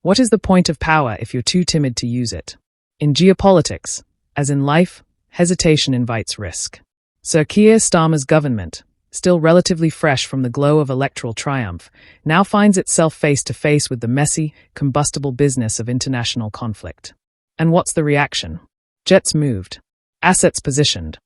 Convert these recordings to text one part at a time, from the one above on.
What is the point of power if you're too timid to use it? In geopolitics, as in life, hesitation invites risk. Sir Keir Starmer's government, still relatively fresh from the glow of electoral triumph, now finds itself face to face with the messy, combustible business of international conflict. And what's the reaction? Jets moved. Assets positioned.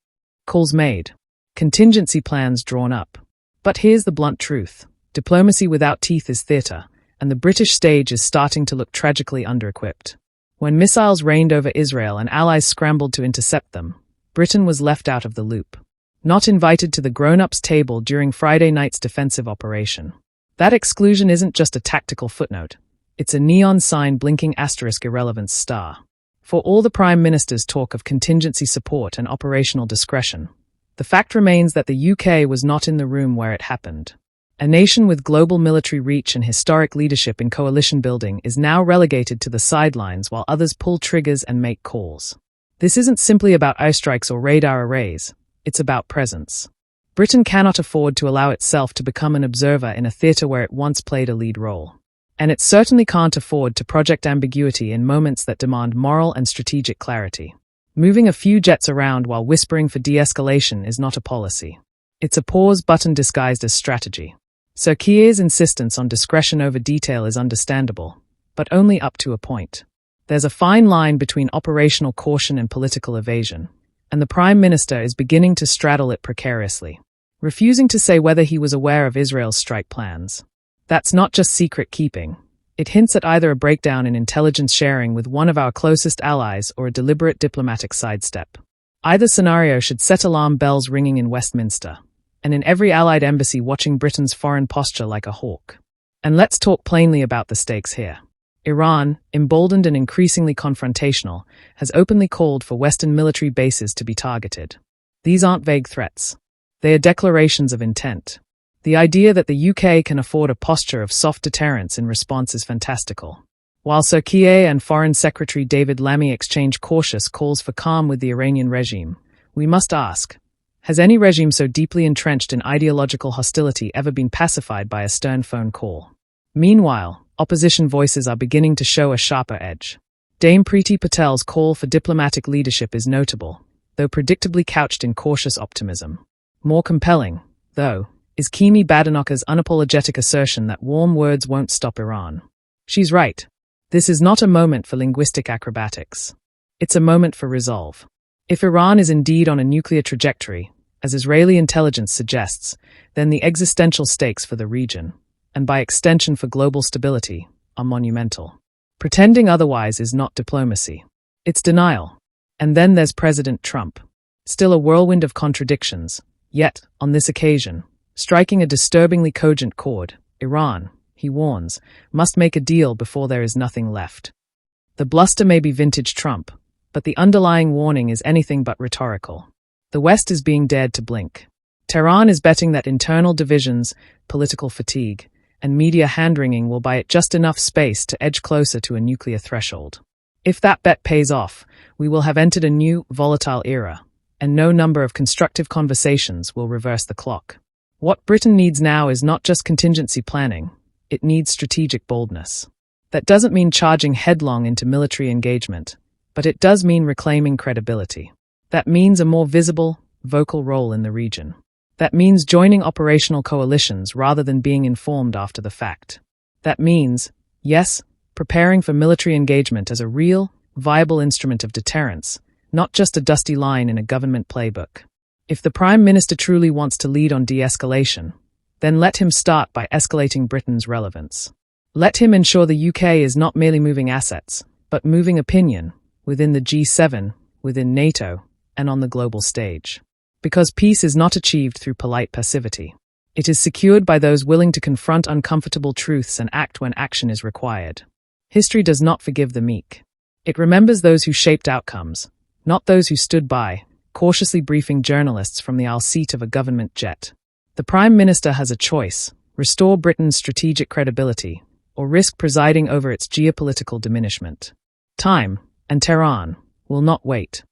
Calls made. Contingency plans drawn up. But here's the blunt truth. Diplomacy without teeth is theatre, and the British stage is starting to look tragically under-equipped. When missiles rained over Israel and allies scrambled to intercept them, Britain was left out of the loop. Not invited to the grown-ups table during Friday night's defensive operation. That exclusion isn't just a tactical footnote. It's a neon sign blinking asterisk irrelevance star. For all the Prime Minister's talk of contingency support and operational discretion, the fact remains that the UK was not in the room where it happened. A nation with global military reach and historic leadership in coalition building is now relegated to the sidelines while others pull triggers and make calls. This isn't simply about airstrikes or radar arrays. It's about presence. Britain cannot afford to allow itself to become an observer in a theatre where it once played a lead role. And it certainly can't afford to project ambiguity in moments that demand moral and strategic clarity. Moving a few jets around while whispering for de-escalation is not a policy. It's a pause button disguised as strategy. Sir Keir's insistence on discretion over detail is understandable, but only up to a point. There's a fine line between operational caution and political evasion, and the Prime Minister is beginning to straddle it precariously, refusing to say whether he was aware of Israel's strike plans. That's not just secret keeping. It hints at either a breakdown in intelligence sharing with one of our closest allies or a deliberate diplomatic sidestep. Either scenario should set alarm bells ringing in Westminster, and in every allied embassy watching Britain's foreign posture like a hawk. And let's talk plainly about the stakes here. Iran, emboldened and increasingly confrontational, has openly called for Western military bases to be targeted. These aren't vague threats. They are declarations of intent. The idea that the UK can afford a posture of soft deterrence in response is fantastical. While Sir Keir and Foreign Secretary David Lammy exchange cautious calls for calm with the Iranian regime, we must ask, has any regime so deeply entrenched in ideological hostility ever been pacified by a stern phone call? Meanwhile, opposition voices are beginning to show a sharper edge. Dame Priti Patel's call for diplomatic leadership is notable, though predictably couched in cautious optimism. More compelling, though, is Kemi Badenoch's unapologetic assertion that warm words won't stop Iran. She's right. This is not a moment for linguistic acrobatics. It's a moment for resolve. If Iran is indeed on a nuclear trajectory, as Israeli intelligence suggests, then the existential stakes for the region, and by extension for global stability, are monumental. Pretending otherwise is not diplomacy. It's denial. And then there's President Trump. Still a whirlwind of contradictions, yet, on this occasion, striking a disturbingly cogent chord, Iran, he warns, must make a deal before there is nothing left. The bluster may be vintage Trump, but the underlying warning is anything but rhetorical. The West is being dared to blink. Tehran is betting that internal divisions, political fatigue, and media hand-wringing will buy it just enough space to edge closer to a nuclear threshold. If that bet pays off, we will have entered a new, volatile era, and no number of constructive conversations will reverse the clock. What Britain needs now is not just contingency planning, it needs strategic boldness. That doesn't mean charging headlong into military engagement, but it does mean reclaiming credibility. That means a more visible, vocal role in the region. That means joining operational coalitions rather than being informed after the fact. That means, yes, preparing for military engagement as a real, viable instrument of deterrence, not just a dusty line in a government playbook. If the Prime Minister truly wants to lead on de-escalation, then let him start by escalating Britain's relevance. Let him ensure the UK is not merely moving assets, but moving opinion, within the G7, within NATO, and on the global stage. Because peace is not achieved through polite passivity. It is secured by those willing to confront uncomfortable truths and act when action is required. History does not forgive the meek. It remembers those who shaped outcomes, not those who stood by, cautiously briefing journalists from the aisle seat of a government jet. The Prime Minister has a choice: restore Britain's strategic credibility, or risk presiding over its geopolitical diminishment. Time, and Tehran, will not wait.